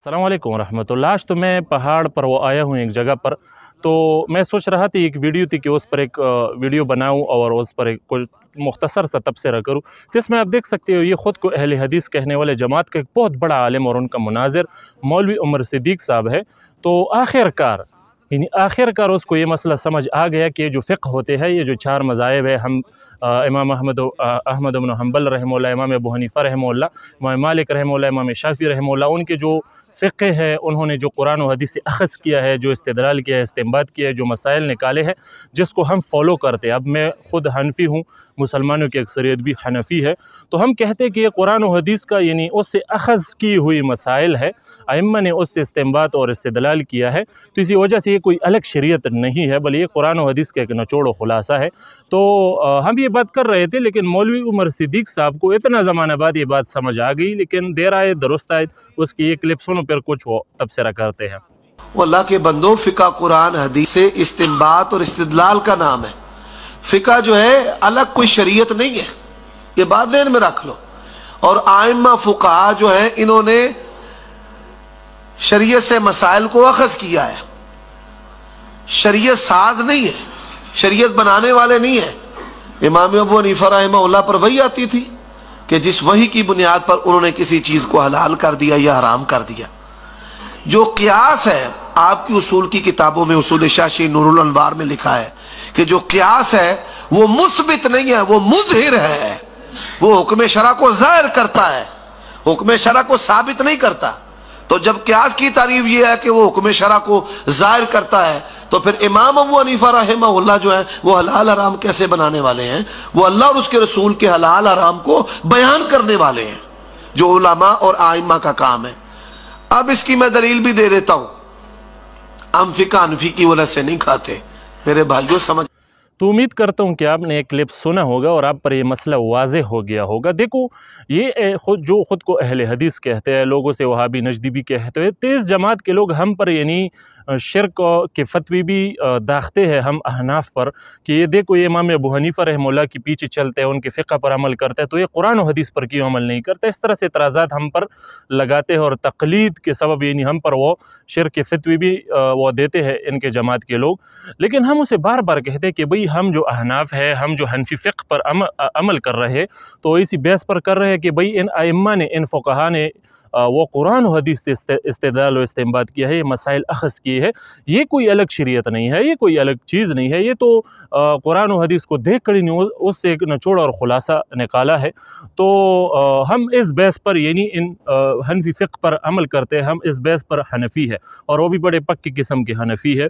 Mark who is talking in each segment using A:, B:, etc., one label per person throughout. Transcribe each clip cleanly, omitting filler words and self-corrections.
A: अस्सलाम वालेकुम रहमतुल्लाह। आज तो मैं पहाड़ पर वो आया हूँ एक जगह पर, तो मैं सोच रहा था एक वीडियो थी कि उस पर एक वीडियो बनाऊँ और उस पर एक कोई मुख्तसर सा तबसरा करूँ। तो इसमें आप देख सकते हो ये ख़ुद को अहले हदीस कहने वाले जमात का एक बहुत बड़ा आलिम और उनका मुनाज़िर मौलवी उमर सिद्दीक़ साहब है। तो आखिरकार उसको ये मसला समझ आ गया कि ये जो फ़िक़्ह होते हैं, ये जो चार मज़ाहिब है, हम इमाम अहमद इब्न हंबल रहमहुल्लाह, इमाम अबू हनीफ़ा रहमहुल्लाह, इमाम मालिक रहमहुल्लाह, इमाम शाफ़ी रहमहुल्लाह, उनके जो फ़िक़्ह है, उन्होंने जो कुरान और हदीस से अख़ज़ किया है, जो इस्तिदलाल किया है, इस्तिंबात किया है, जो मसाइल निकाले हैं, जिसको हम फ़ॉलो करते हैं। अब मैं ख़ुद हनफ़ी हूँ, मुसलमानों की अक्सरियत भी हनफ़ी है, तो हम कहते हैं कि ये कुरान और हदीस का यानी उससे अख़ज़ की हुई मसाइल है, अइम्मा ने उससे इस्तिंबात और इस्तिदलाल किया है। तो इसी वजह से ये कोई अलग शरीयत नहीं है, बल्कि ये कुरान और हदीस का एक निचोड़ ख़ुलासा है। तो हम ये बात कर रहे थे, लेकिन मौलवी उमर सिद्दीक़ साहब को इतना ज़माना बाद ये बात समझ आ गई, लेकिन देर आए दुरुस्त आए। उसकी एक क्लिप सुनो, फिर कुछ वो तबसरा करते हैं।
B: अल्लाह के बंदो, फ़िक़्ह कुरान हदीस से इस्तिंबात और इस्तिदलाल का नाम है। फ़िक़्ह जो है अलग कोई शरीयत नहीं है, ये बात ध्यान में रख लो। और आइम्मा फ़ुक़हा जो है, इन्होंने शरीयत से मसाइल को अख़ज़ किया है। शरीयत साज नहीं है, शरीयत बनाने वाले नहीं है। इमाम अबू हनीफ़ा रहमहुल्लाह पर वही आती थी कि जिस वही की बुनियाद पर उन्होंने किसी चीज को हलाल कर दिया या हराम कर दिया। जो क़ियास है, आपकी उसूल की किताबों में, उसूल शाशी नूरुल अनवार में लिखा है कि जो क़ियास है वो मुस्बित नहीं है, वो मुज़हिर है। वो हुक्म शरा को ज़ाहिर करता है, हुक्म शरा को साबित नहीं करता। तो जब क़ियास की तारीफ ये है कि वो हुक्म शरा को ज़ाहिर करता है, तो फिर इमाम अबू हनीफ़ा रहमहुल्लाह जो है वो हलाल हराम कैसे बनाने वाले हैं? वो अल्लाह और उसके रसूल के हलाल हराम को बयान करने वाले हैं, जो उलमा और आइम्मा का काम है। अब इसकी मैं दलील भी दे देता हूं। हम फ़िक़्ह हनफ़ी की वजह से नहीं खाते मेरे भाइयों, समझ।
A: तो उम्मीद करता हूँ कि आपने एक क्लिप सुना होगा और आप पर ये मसला वाज़ेह हो गया होगा। देखो, ये ख़ुद को अहले हदीस कहते हैं, लोगों से वहाबी नजदी भी कहते हैं, तेज़ जमात के लोग हम पर यानी शिरक के फतवी भी दागते हैं हम अहनाफ पर कि ये देखो, ये इमाम अबू हनीफ़ा रहमहुल्लाह के पीछे चलते हैं, उनके फ़िक़्ह पर अमल करते हैं, तो ये कुरान और हदीस पर क्यों अमल नहीं करते? इस तरह से एतराज़ात हम पर लगाते हैं और तक़लीद के सबब यानी हम पर वो शिरक के फतवी भी वो देते हैं इनके जमात के लोग। लेकिन हम उसे बार बार कहते हैं कि भाई, हम जो अहनाफ है, हम जो हनफी फ़िक़्ह पर अमल कर रहे हैं, तो इसी बेस पर कर रहे हैं कि भाई इन अइम्मा ने, इन फ़ुक़हा ने वो कुरान और हदीस से इस्तिदलाल और इस्तिंबात किया है, ये मसाइल अख़ज़ किए हैं। ये कोई अलग शरीयत नहीं है, ये कोई अलग चीज़ नहीं है, ये तो कुरान और हदीस को देख कर ही उससे एक निचोड़ और ख़ुलासा निकाला है। तो हम इस बेस पर यानी इन हनफी फ़िक़्ह पर अमल करते हैं, हम इस बेस पर हनफ़ी है, और वो भी बड़े पक्की किस्म के हनफ़ी है।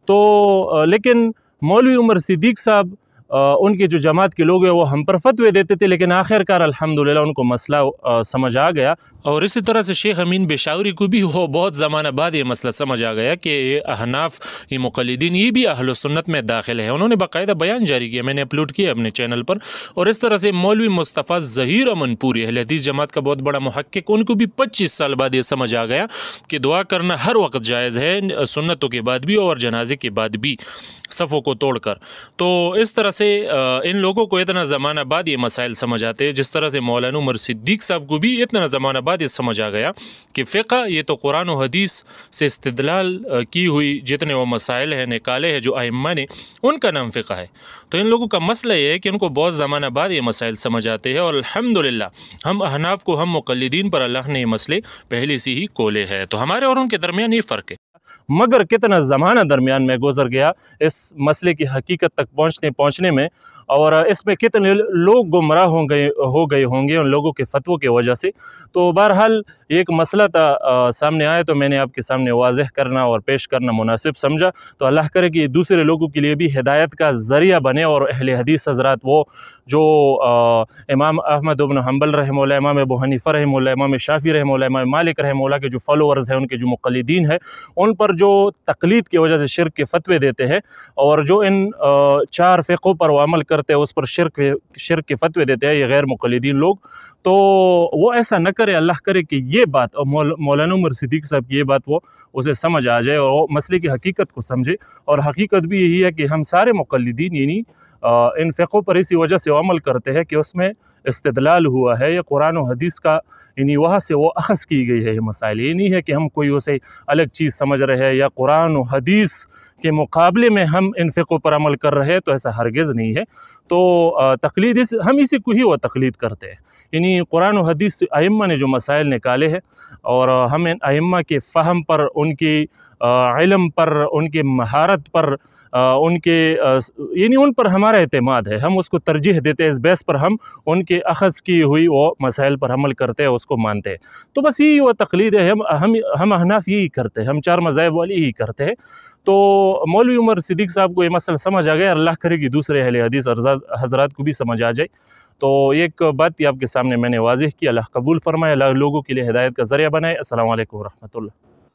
A: तो लेकिन मौलवी उमर सिद्दीक़ साहब, उनके जो जमात के लोग हैं, वो हम पर फतवे देते थे, लेकिन आखिरकार अल्हम्दुलिल्लाह उनको मसला समझ आ गया।
C: और इसी तरह से शेख अमीन बेशावरी को भी वो बहुत ज़माना बाद ये मसला समझ आ गया कि ये अहनाफ, ये मुक़ल्लिदीन, ये भी अहल सुन्नत में दाखिल है। उन्होंने बाकायदा बयान जारी किया, मैंने अपलोड किया अपने चैनल पर। और इस तरह से मौलवी मुस्तफ़ा ज़हीर अमनपुरी, अहले हदीस जमात का बहुत बड़ा मुहक्किक, उनको भी 25 साल बाद ये समझ आ गया कि दुआ करना हर वक्त जायज़ है, सुन्नतों के बाद भी और जनाजे के बाद भी, सफ़ों को तोड़ कर। तो इस तरह से इन लोगों को इतना ज़माना बाद ये मसाइल समझ आते हैं, जिस तरह से मौलाना उमर सिद्दीक़ साहब को भी इतना ज़माना बाद ये समझ आ गया कि फ़िक़्ह ये तो कुरान और हदीस से इस्तिदलाल की हुई जितने वो मसाइल हैं, निकाले हैं जो अइम्मा ने, उनका नाम फ़िक़्ह है। तो इन लोगों का मसला ये है कि उनको बहुत ज़माना बाद ये मसाइल समझ आते हैं, और अल्हम्दुलिल्लाह हम अहनाफ को, हम मुक़ल्लिदीन पर अल्लाह ने ये मसले पहले से ही खोले हैं। तो हमारे और उनके दरमियान ये फ़र्क है।
A: मगर कितना ज़माना दरमियान में गुज़र गया इस मसले की हकीकत तक पहुँचने में, और इसमें कितने लोग गुमराह हो गए होंगे उन लोगों के फतवों की वजह से। तो बहरहाल एक मसला था सामने आया, तो मैंने आपके सामने वाज़ेह करना और पेश करना मुनासिब समझा। तो अल्लाह करे कि दूसरे लोगों के लिए भी हिदायत का ज़रिया बने, और अहले हदीस हज़रात, वो जो इमाम अहमद इब्न हंबल रहमहुल्लाह, इमाम अबू हनीफ़ा रहमहुल्लाह, इमाम शाफ़ी रहमहुल्लाह, इमाम मालिक रहमहुल्लाह के जो फॉलोअर्स हैं, उनके जो मुक़ल्लिदीन हैं, उन पर जो तक़लीद की वजह से शिरक के फतवे देते हैं, और जो इन चार फ़िक़्हों पर वो अमल करते हैं, उस पर शिरक के फतवे देते हैं ये गैर मुक़ल्लिदीन लोग, तो वो ऐसा न करे। अल्लाह करे कि ये बात, और मौलाना उमर सिद्दीक़ साहब की ये बात वो उसे समझ आ जाए और मसले की हकीकत को समझे। और हकीकत भी यही है कि हम सारे मुक़ल्लिदीन यानी इन फ़िक़्हों पर इसी वजह से अमल करते हैं कि उसमें استدلال ہوا ہے، یہ قرآن و حدیث کا یعنی وہاں سے وہ اخذ کی گئی ہے یہ مسائل. یہ نہیں ہے کہ ہم کوئی اسے الگ چیز سمجھ رہے ہیں یا قرآن و حدیث کے مقابلے میں ہم ان فقوں پر عمل کر رہے ہیں، تو ایسا ہرگز نہیں ہے. تو تقلید ہم اسی کو ہی وہ تقلید کرتے ہیں. یعنی قرآن و حدیث ائمہ نے جو مسائل نکالے ہیں اور ہم ان ائمہ کے فہم پر، ان کی علم پر، ان کی مہارت پر، ان کے یعنی ان پر ہمارا اعتماد ہے. ہم اس کو ترجیح دیتے ہیں، اس بیس پر ہم ان کے اخذ کی ہوئی وہ مسائل پر عمل کرتے ہیں، اس کو مانتے ہیں. تو بس یہی وہ تقلید ہے. ہم احناف یہی کرتے ہیں، ہم 4 مذاہب والی یہی کرتے ہیں. تو مولوی عمر صدیق صاحب کو یہ مسئلہ سمجھ آ گیا، اللہ کرے کہ دوسرے اہل حدیث حضرات کو بھی سمجھ آ جائے. تو ایک بات آپ کے سامنے میں نے واضح کی. اللہ قبول فرمائے، اللہ لوگوں کے لیے ہدایت کا ذریعہ بنائے. السلام علیکم ورحمۃ اللہ.